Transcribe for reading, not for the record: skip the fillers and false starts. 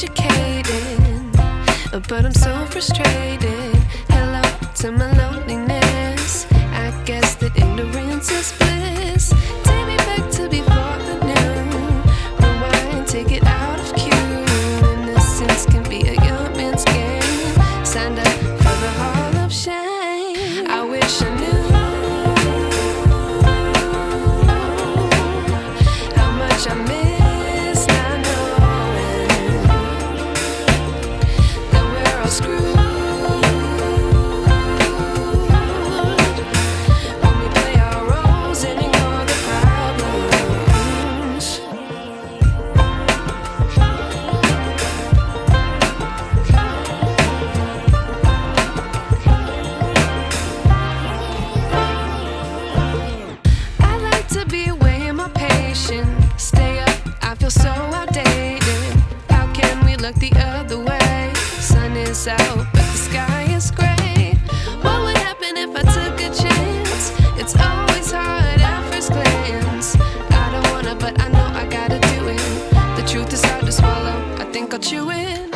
educated, but I'm so frustrated. Hello to my loneliness. I guess that ignorance is bliss. Take me back to before the new. Rewind, take it out of cue. Innocence can be a young man's game. Signed up for the hall of shame. I wish I knew how much I miss not knowing that we're all screwed when we play our roles and ignore the problems. I like to be away in my patience. Stay up, I feel so outdated. How can we look the other way? Sun is out, but the sky is gray. What would happen if I took a chance? It's always hard at first glance. I don't wanna, but I know I gotta do it. The truth is hard to swallow, I think I'll chew it.